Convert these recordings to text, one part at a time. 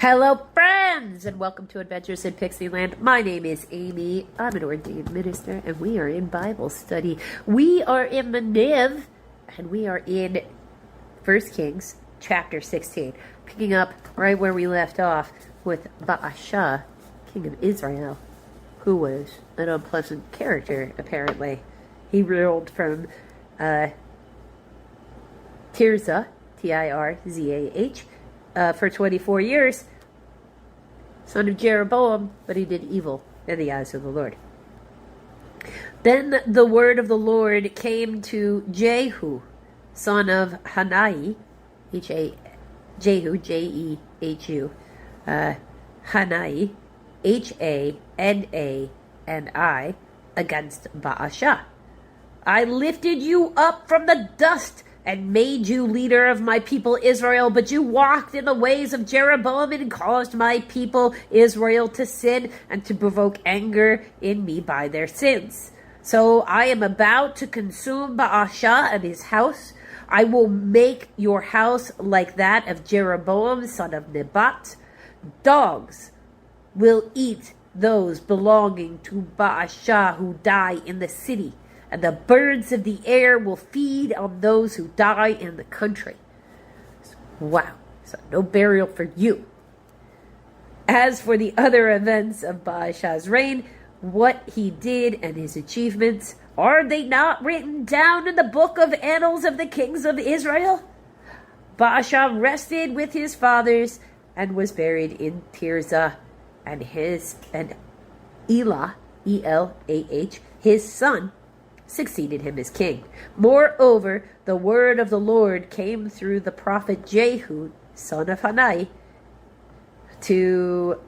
Hello, friends, and welcome to Adventures in Pixieland. My name is Amy. I'm an ordained minister, and we are in Bible study. We are in the Niv, and we are in 1 Kings chapter 16, picking up right where we left off with Baasha, king of Israel, who was an unpleasant character, apparently. He ruled from Tirzah, Tirzah, for 24 years, son of Jeroboam, but he did evil in the eyes of the Lord. Then the word of the Lord came to Jehu, son of Hanai, Jehu, Jehu, Hanai, Hanani, against Baasha. I lifted you up from the dust and made you leader of my people Israel, but you walked in the ways of Jeroboam and caused my people Israel to sin and to provoke anger in me by their sins. So I am about to consume Baasha and his house. I will make your house like that of Jeroboam, son of Nebat. Dogs will eat those belonging to Baasha who die in the city, and the birds of the air will feed on those who die in the country. Wow, so no burial for you. As for the other events of Baasha's reign, what he did and his achievements, are they not written down in the book of annals of the kings of Israel? Baasha rested with his fathers and was buried in Tirzah, and Elah, E-L-A-H, his son, succeeded him as king. Moreover, the word of the Lord came through the prophet Jehu, son of Hanai, to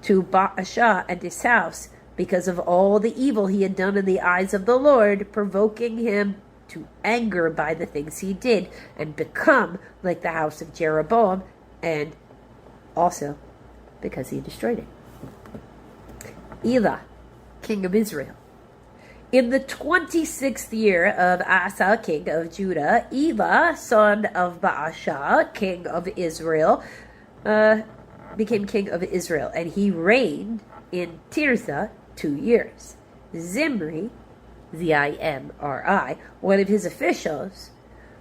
Baasha and his house, because of all the evil he had done in the eyes of the Lord, provoking him to anger by the things he did, and become like the house of Jeroboam, and also because he destroyed it. Elah, king of Israel. In the 26th year of Asa, king of Judah, Elah, son of Baasha, king of Israel, became king of Israel, and he reigned in Tirzah 2 years. Zimri, Zimri, one of his officials,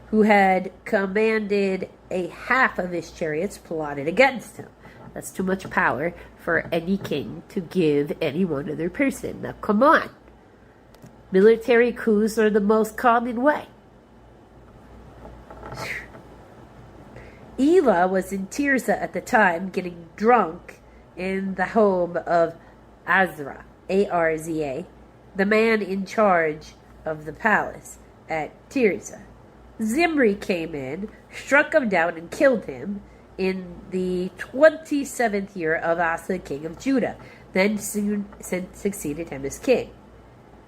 who had commanded a half of his chariots, plotted against him. That's too much power for any king to give any one other person. Now, come on. Military coups are the most common way. Elah was in Tirzah at the time, getting drunk in the home of Azra, A-R-Z-A, the man in charge of the palace at Tirzah. Zimri came in, struck him down, and killed him in the 27th year of Asa, king of Judah, then soon succeeded him as king.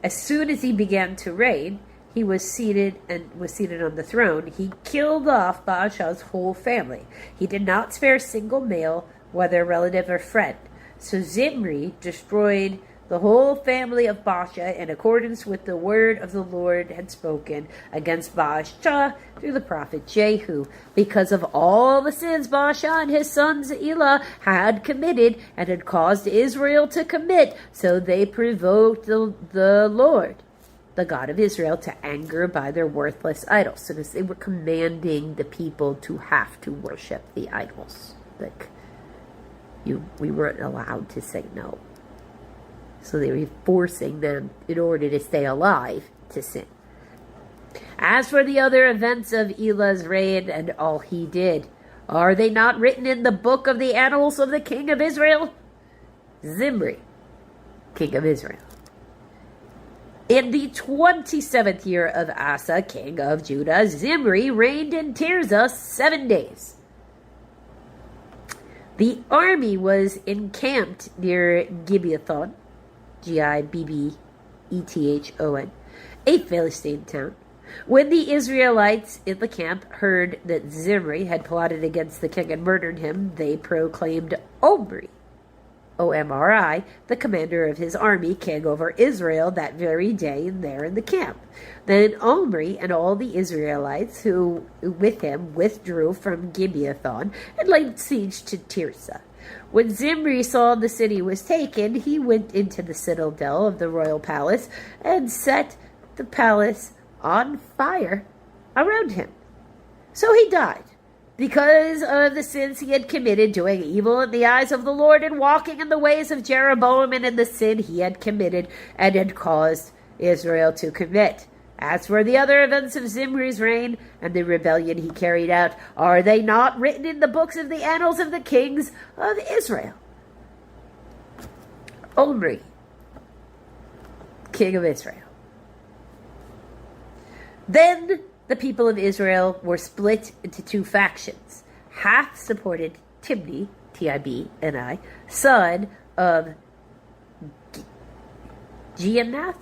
As soon as he began to reign, he was seated on the throne. He killed off Baasha's whole family. He did not spare a single male, whether relative or friend. So Zimri destroyed the whole family of Baasha in accordance with the word of the Lord had spoken against Baasha through the prophet Jehu, because of all the sins Baasha and his sons Elah had committed and had caused Israel to commit. So they provoked the Lord, the God of Israel, to anger by their worthless idols. So they were commanding the people to have to worship the idols. We weren't allowed to say no. So they were forcing them, in order to stay alive, to sin. As for the other events of Elah's reign and all he did, are they not written in the book of the annals of the king of Israel? Zimri, king of Israel. In the 27th year of Asa, king of Judah, Zimri reigned in Tirzah 7 days. The army was encamped near Gibbethon, Gibbethon, a Philistine town. When the Israelites in the camp heard that Zimri had plotted against the king and murdered him, they proclaimed Omri, Omri, the commander of his army, king over Israel that very day and there in the camp. Then Omri and all the Israelites who with him withdrew from Gibeathon and laid siege to Tirzah. When Zimri saw the city was taken, he went into the citadel of the royal palace and set the palace on fire around him. So he died, because of the sins he had committed, doing evil in the eyes of the Lord and walking in the ways of Jeroboam and in the sin he had committed and had caused Israel to commit. As for the other events of Zimri's reign and the rebellion he carried out, are they not written in the books of the annals of the kings of Israel? Omri, king of Israel. Then the people of Israel were split into two factions. Half supported Tibni, T-I-B-N-I, son of Ginath,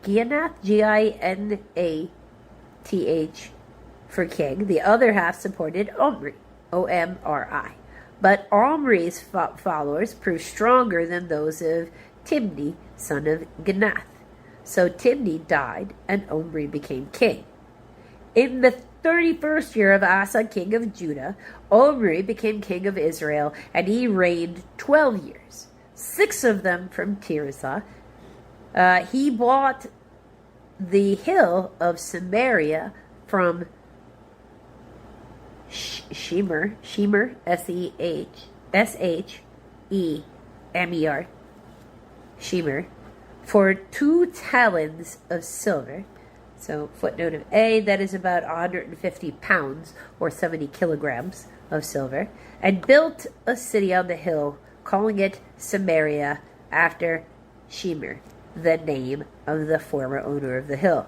G-I-N-A-T-H, for king. The other half supported Omri, O-M-R-I. But Omri's followers proved stronger than those of Tibni, son of Ginath. So Tibni died, and Omri became king. In the 31st year of Asa, king of Judah, Omri became king of Israel, and he reigned 12 years, 6 of them from Tirzah. He bought the hill of Samaria from Shemer, S-H-E-M-E-R, Shemer, for 2 talents of silver. So, footnote of A, that is about 150 pounds or 70 kilograms of silver, and built a city on the hill, calling it Samaria after Shemer, the name of the former owner of the hill.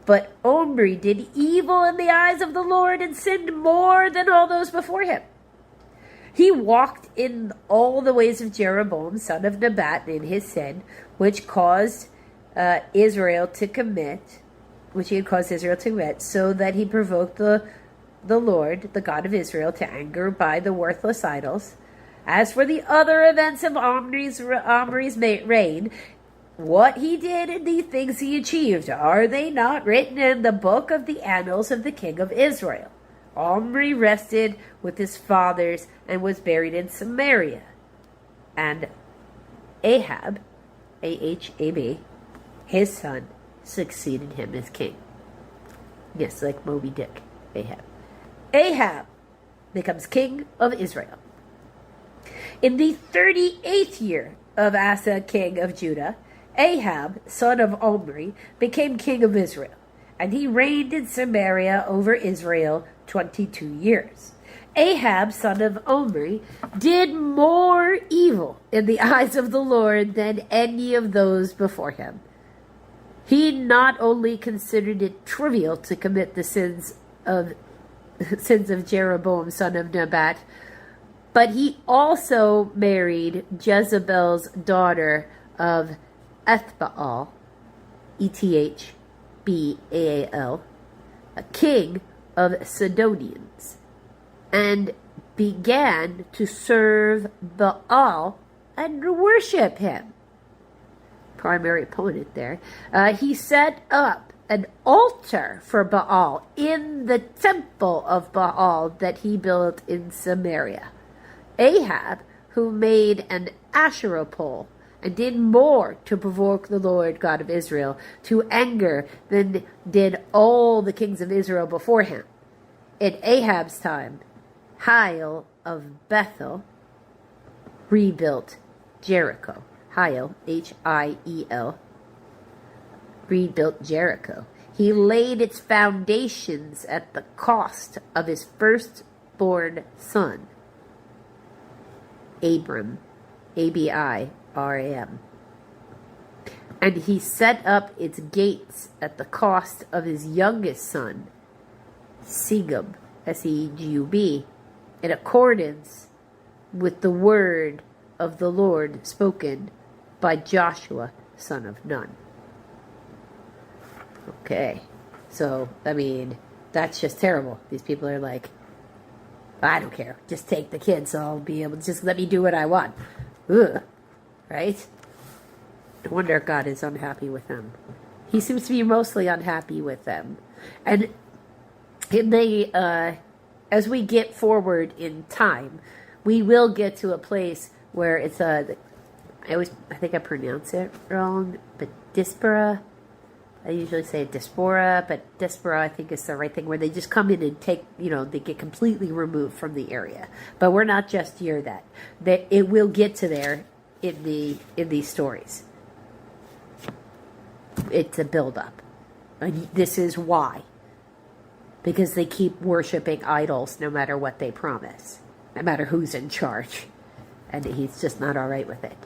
But Omri did evil in the eyes of the Lord and sinned more than all those before him. He walked in all the ways of Jeroboam, son of Nebat, in his sin, which caused Israel to commit, so that he provoked the Lord, the God of Israel, to anger by the worthless idols. As for the other events of Omri's reign, what he did and the things he achieved, are they not written in the book of the annals of the king of Israel? Omri rested with his fathers and was buried in Samaria. And Ahab, A-H-A-B, his son, succeeded him as king. Yes, like Moby Dick, Ahab. Ahab becomes king of Israel. In the 38th year of Asa, king of Judah, Ahab, son of Omri, became king of Israel, and he reigned in Samaria over Israel 22 years. Ahab, son of Omri, did more evil in the eyes of the Lord than any of those before him. He not only considered it trivial to commit the sins of Jeroboam, son of Nebat, but he also married Jezebel's daughter of Ethbaal, E-T-H-B-A-A-L, a king of Sidonians, and began to serve Baal and worship him. Primary opponent there. He set up an altar for Baal in the temple of Baal that he built in Samaria. Ahab, who made an Asherah pole and did more to provoke the Lord God of Israel to anger than did all the kings of Israel before him. In Ahab's time, Hiel of Bethel rebuilt Jericho. Hiel, H-I-E-L, rebuilt Jericho. He laid its foundations at the cost of his firstborn son, Abram, A-B-I-R-A-M. And he set up its gates at the cost of his youngest son, Segub, S-E-G-U-B, in accordance with the word of the Lord spoken by Joshua, son of Nun. Okay, so, I mean, that's just terrible. These people are like, I don't care, just take the kids, so I'll be able to just let me do what I want. Ugh. Right? No wonder God is unhappy with them. He seems to be mostly unhappy with them. And as we get forward in time, we will get to a place where it's I think I pronounce it wrong, but diaspora. I usually say diaspora, but diaspora I think is the right thing, where they just come in and take, they get completely removed from the area. But we're not just near that. It will get to there in these stories. It's a build-up. And this is why. Because they keep worshiping idols no matter what they promise. No matter who's in charge. And he's just not all right with it.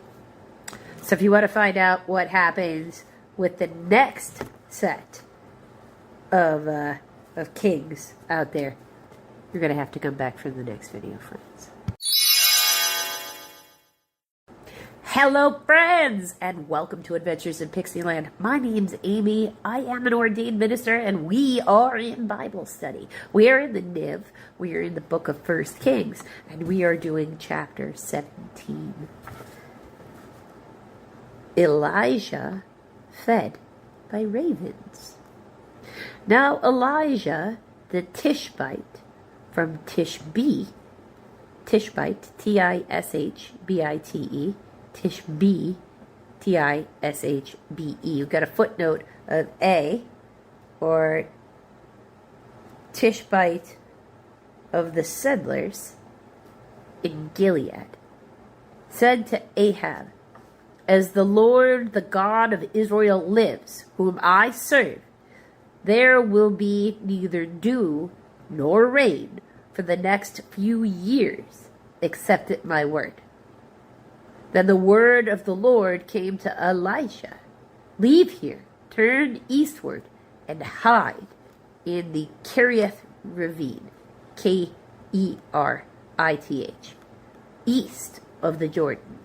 So if you want to find out what happens with the next set of kings out there, you're going to have to come back for the next video, friends. Hello, friends, and welcome to Adventures in Pixieland. My name's Amy. I am an ordained minister, and we are in Bible study. We are in the Niv. We are in the book of 1 Kings, and we are doing chapter 17. Elijah fed by ravens. Now Elijah, the Tishbite, from Tishbe, Tishbite, Tishbite, Tishbe, Tishbe. You've got a footnote of A, or Tishbite of the settlers in Gilead, said to Ahab, "As the Lord, the God of Israel lives, whom I serve, there will be neither dew nor rain for the next few years, except at my word." Then the word of the Lord came to Elisha, "Leave here, turn eastward, and hide in the Kerith ravine, Kerith, east of the Jordan.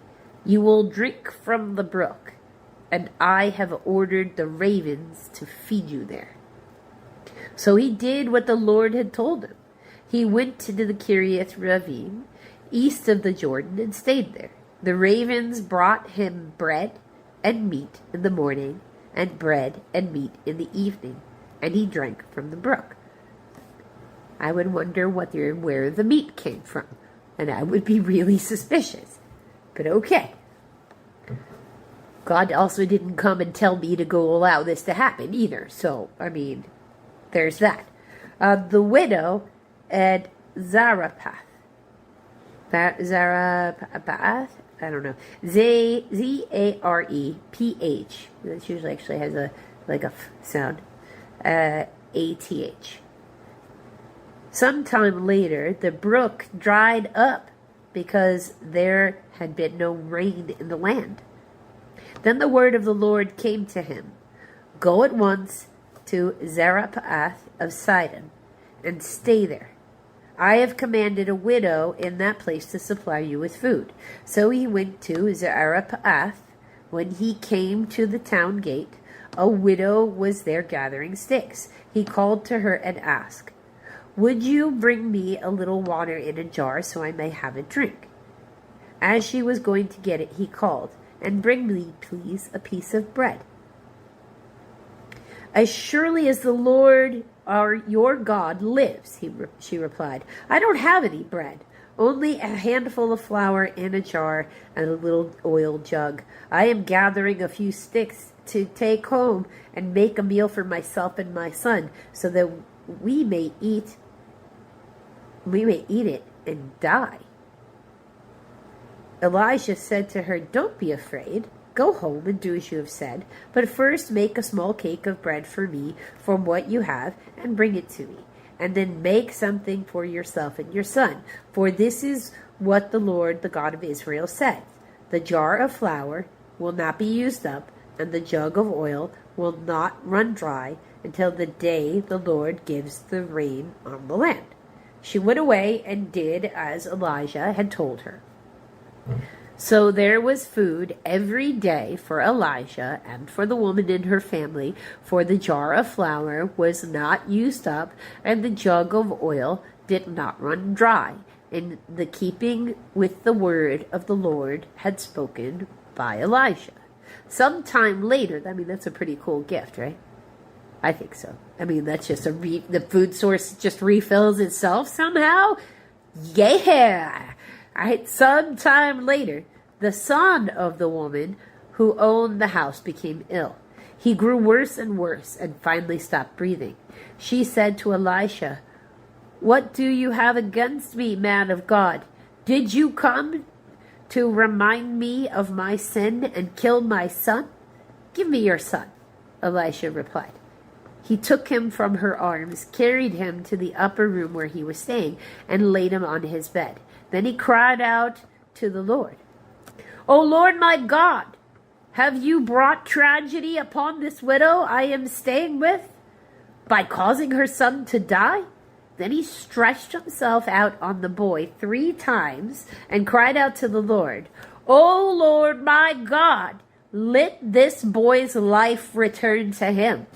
You will drink from the brook, and I have ordered the ravens to feed you there." So he did what the Lord had told him. He went to the Kerith ravine, east of the Jordan, and stayed there. The ravens brought him bread and meat in the morning, and bread and meat in the evening, and he drank from the brook. I would wonder where the meat came from, and I would be really suspicious. But okay. God also didn't come and tell me to go allow this to happen either. So, there's that. The widow at Zarephath. Zarephath? I don't know. Zareph. This usually actually has a sound. ATH. Sometime later, the brook dried up because there had been no rain in the land. Then the word of the Lord came to him, "Go at once to Zarephath of Sidon and stay there. I have commanded a widow in that place to supply you with food." So he went to Zarephath. When he came to the town gate, a widow was there gathering sticks. He called to her and asked, "Would you bring me a little water in a jar so I may have a drink?" As she was going to get it, he called, "And bring me, please, a piece of bread." "As surely as the Lord your God lives," she replied, "I don't have any bread, only a handful of flour in a jar and a little oil jug. I am gathering a few sticks to take home and make a meal for myself and my son, so that we may eat it and die." Elijah said to her, "Don't be afraid. Go home and do as you have said, but first make a small cake of bread for me from what you have and bring it to me. And then make something for yourself and your son. For this is what the Lord, the God of Israel, says. The jar of flour will not be used up, and the jug of oil will not run dry until the day the Lord gives the rain on the land." She went away and did as Elijah had told her. So there was food every day for Elijah and for the woman in her family, for the jar of flour was not used up, and the jug of oil did not run dry, in the keeping with the word of the Lord had spoken by Elijah. Sometime later, I mean, that's a pretty cool gift, right? I think so. I mean, that's just the food source just refills itself somehow. Yeah. All right. Sometime later, the son of the woman who owned the house became ill. He grew worse and worse and finally stopped breathing. She said to Elisha, "What do you have against me, man of God? Did you come to remind me of my sin and kill my son? Give me your son," Elisha replied. He took him from her arms, carried him to the upper room where he was staying, and laid him on his bed. Then he cried out to the Lord, "O Lord my God, have you brought tragedy upon this widow I am staying with by causing her son to die?" Then he stretched himself out on the boy 3 times and cried out to the Lord, "O Lord my God, let this boy's life return to him."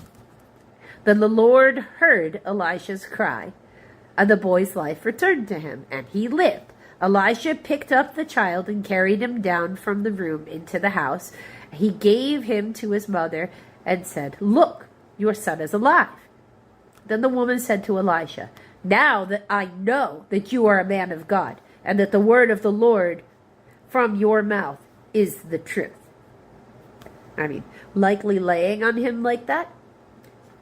Then the Lord heard Elisha's cry, and the boy's life returned to him, and he lived. Elisha picked up the child and carried him down from the room into the house. He gave him to his mother and said, "Look, your son is alive." Then the woman said to Elisha, "Now that I know that you are a man of God, and that the word of the Lord from your mouth is the truth." I mean, likely laying on him like that,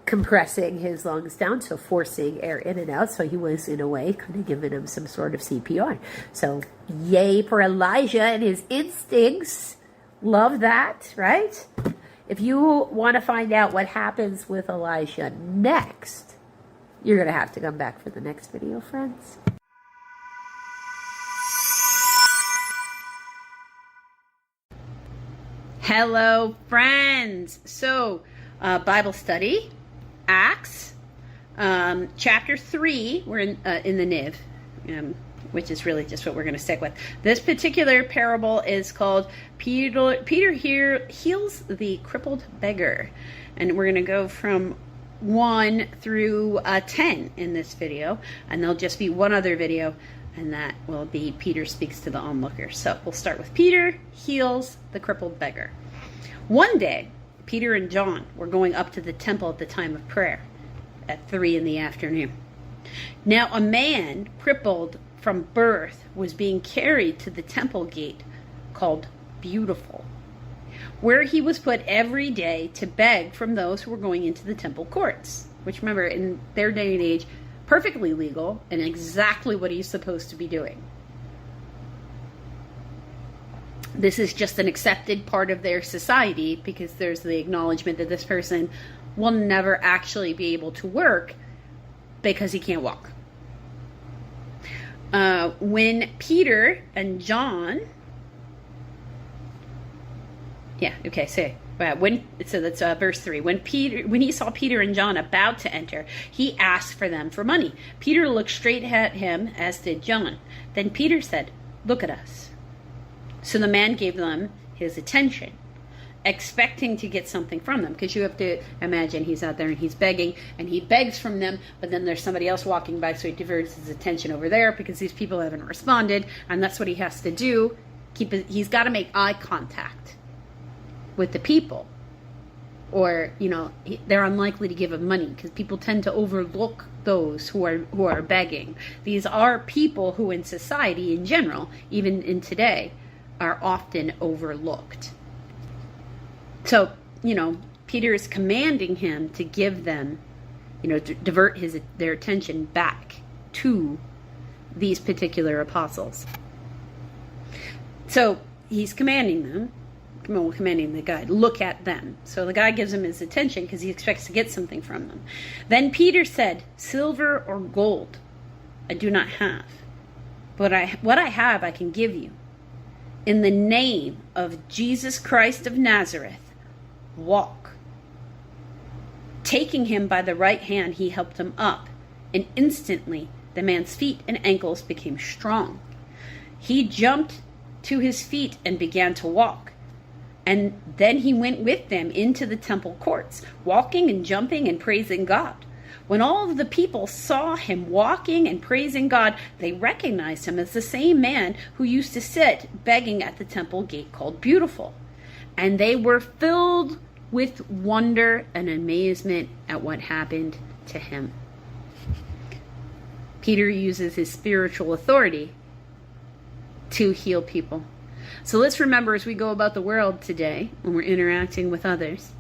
compressing his lungs down, so forcing air in and out. So he was, in a way, kind of giving him some sort of CPR. So yay for Elijah and his instincts. Love that, right? If you want to find out what happens with Elijah next, you're going to have to come back for the next video, friends. Hello, friends. So, Bible study, Acts, chapter 3. We're in the Niv, which is really just what we're going to stick with. This particular parable is called Peter here heals the crippled beggar, and we're going to go from 1 through 10 in this video, and there'll just be one other video, and that will be Peter speaks to the onlooker. So we'll start with Peter heals the crippled beggar. One day, Peter and John were going up to the temple at the time of prayer at 3 in the afternoon. Now a man crippled from birth was being carried to the temple gate called Beautiful, where he was put every day to beg from those who were going into the temple courts, which, remember, in their day and age, perfectly legal and exactly what he's supposed to be doing. This is just an accepted part of their society because there's the acknowledgement that this person will never actually be able to work because he can't walk. When Peter and John, that's verse 3. When he saw Peter and John about to enter, he asked for them for money. Peter looked straight at him, as did John. Then Peter said, "Look at us." So the man gave them his attention, expecting to get something from them, because you have to imagine he's out there and he's begging, and he begs from them, but then there's somebody else walking by, so he diverts his attention over there because these people haven't responded, and that's what he has to do. He's got to make eye contact with the people, or they're unlikely to give him money, because people tend to overlook those who are begging. These are people who in society in general, even in today, are often overlooked. So, Peter is commanding him to give them, to divert their attention back to these particular apostles. So he's commanding the guy, look at them. So the guy gives him his attention because he expects to get something from them. Then Peter said, "Silver or gold I do not have, but what I have I can give you. In the name of Jesus Christ of Nazareth, walk." Taking him by the right hand, he helped him up, and instantly the man's feet and ankles became strong. He jumped to his feet and began to walk, and then he went with them into the temple courts, walking and jumping and praising God. When all of the people saw him walking and praising God, they recognized him as the same man who used to sit begging at the temple gate called Beautiful. And they were filled with wonder and amazement at what happened to him. Peter uses his spiritual authority to heal people. So let's remember as we go about the world today, when we're interacting with others,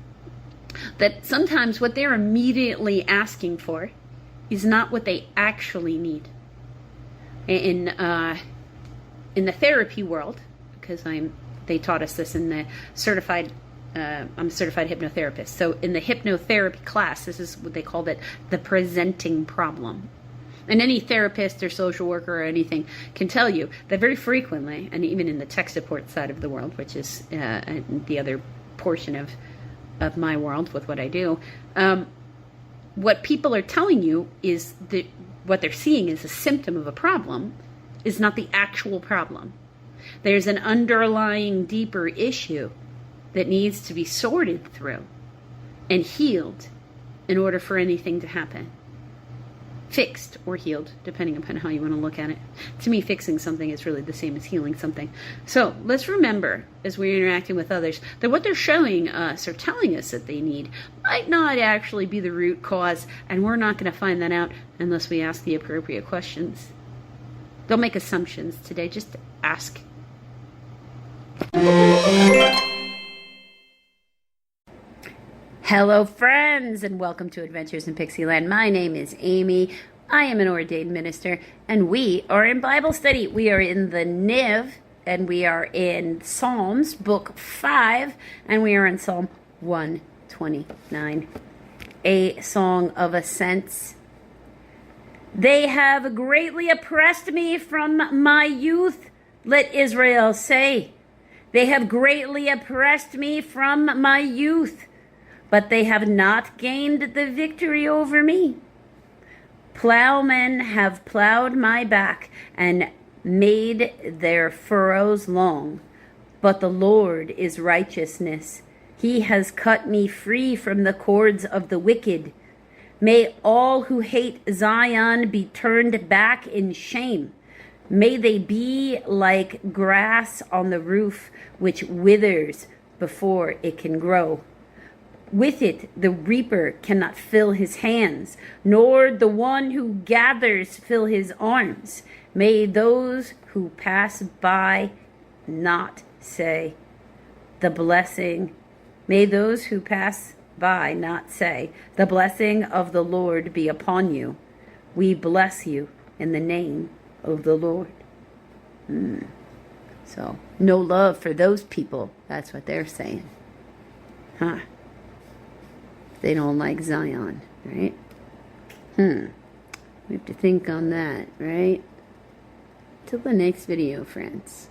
that sometimes what they're immediately asking for is not what they actually need. In the therapy world, because they taught us this in the I'm a certified hypnotherapist. So in the hypnotherapy class, this is what they called it, the presenting problem. And any therapist or social worker or anything can tell you that very frequently, and even in the tech support side of the world, which is the other portion of my world with what I do, what people are telling you is that what they're seeing is a symptom of a problem is not the actual problem. There's an underlying deeper issue that needs to be sorted through and healed in order for anything to happen. Fixed or healed, depending upon how you want to look at it. To me, fixing something is really the same as healing something. So let's remember, as we're interacting with others, that what they're showing us or telling us that they need might not actually be the root cause, and we're not going to find that out unless we ask the appropriate questions. Don't make assumptions today, just ask. Hello, friends, and welcome to Adventures in Pixieland. My name is Amy. I am an ordained minister, and we are in Bible study. We are in the Niv, and we are in Psalms, book 5, and we are in Psalm 129, a song of ascents. They have greatly oppressed me from my youth, let Israel say. They have greatly oppressed me from my youth, but they have not gained the victory over me. Plowmen have plowed my back and made their furrows long, but the Lord is righteousness. He has cut me free from the cords of the wicked. May all who hate Zion be turned back in shame. May they be like grass on the roof, which withers before it can grow. With it, the reaper cannot fill his hands, nor the one who gathers fill his arms. May those who pass by not say the blessing. May those who pass by not say, the blessing of the Lord be upon you. We bless you in the name of the Lord. So, no love for those people. That's what they're saying. Huh. They don't like Zion, right? We have to think on that, right? Till the next video, friends.